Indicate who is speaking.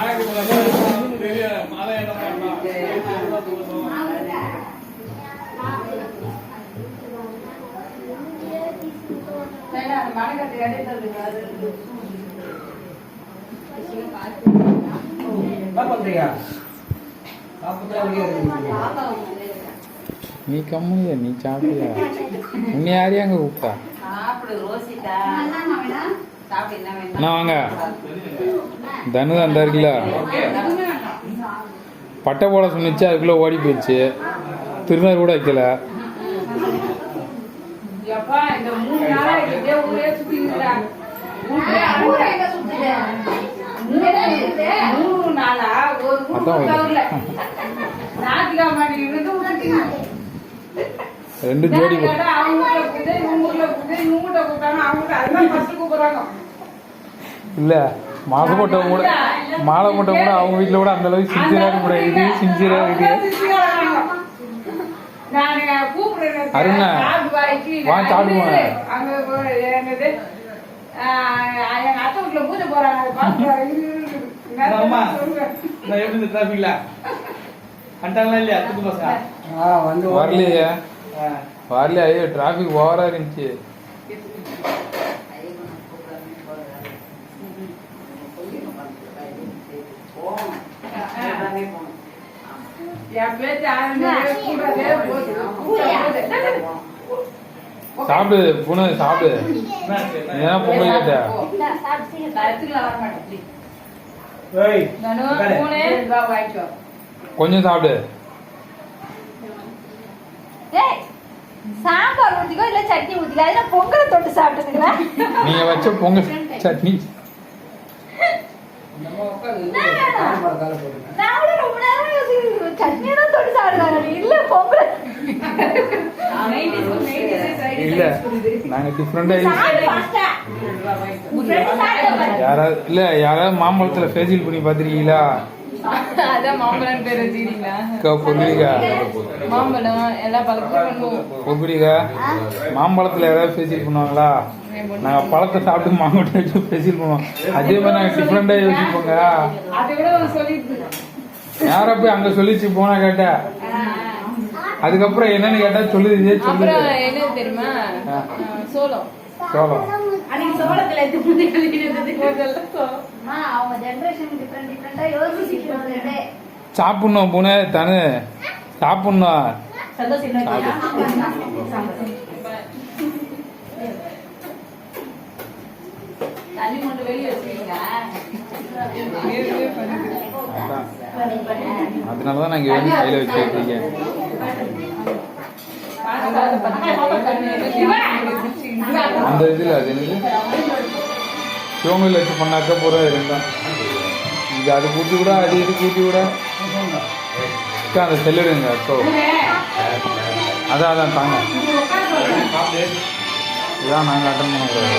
Speaker 1: நீ கம்முனியா நீ சாப்பிட்டியா உன்னை யாரையும் அங்கே கூப்பிட்டா அண்ணா வாங்க தனு அந்த இருக்குல்ல பட்டை போட சொன்னிச்சு அதுக்குள்ளே ஓடி போயிடுச்சு திருநர் கூட வைக்கல ரெண்டு ஜோடி இல்ல மாலை போட்டவங்க கூட அவங்க வீட்டுல கூட அந்த அளவுக்கு சின்சியரா கூட இது சின்சியரா இது அருணா வா சாப்பிடுவாங்க வரலையே வரலையா? ஐயோ டிராபிக் ஓவரா இருந்துச்சு. சாப்பிடு பூனை சாப்பிடு. ஏன்னா பொங்கல் கேட்ட கொஞ்சம் சாப்பிடு.
Speaker 2: சாம்பார் ஊத்திக்கோ இல்ல சட்னி ஊத்திக்கோ. அதுல பொங்கலை தொட்டு சாப்பிட்டுங்களா?
Speaker 1: நீங்க வச்ச பொங்கல் சட்னி
Speaker 2: சட்னியெல்லாம் தொட்டு சாப்பிடுறாங்க. இல்ல பொங்கல்
Speaker 1: இல்ல நாங்க டிஃப்ரெண்டா யாராவது இல்ல யாராவது மாம்பழத்துல ஃபேஷியல் பண்ணி பாத்திருக்கீங்களா?
Speaker 2: மாம்பழம் பேர் வச்சுக்கிறீங்களா? மாம்பழம் எல்லா
Speaker 1: மாம்பழத்துல யாராவது ஃபேஷியல் பண்ணுவாங்களா? நாங்க பழத்தை சாப்பிட்டு மாம்பழத்தை வச்சு ஃபேஷியல் பண்ணுவோம். அதே மாதிரி நாங்க டிஃப்ரெண்டா யோசிப்போங்க. யார போய் அங்க சொல்லிச்சு போனா கேட்டா அதுக்கப்புறம் என்னன்னு கேட்டா சொல்லுது சொல்லுது
Speaker 2: என்ன தெரியுமா? சோளம்
Speaker 1: சோளம் சாப்பிடணும் பூனை தானே சாப்பிடணும். அதனாலதான் நாங்க வந்து கையில வச்சுருக்கீங்க. அந்த இதுல அது என்னது சிவங்கல்ல வச்சு பண்ணாக்க பூரா இருந்தான். இது அது கூட்டி விட அது இது கூட்டி விட அந்த செல்லிடுங்க. ஸோ அதான் தாங்க இதான் நாங்கள் அட்டன் பண்ண கூடாது.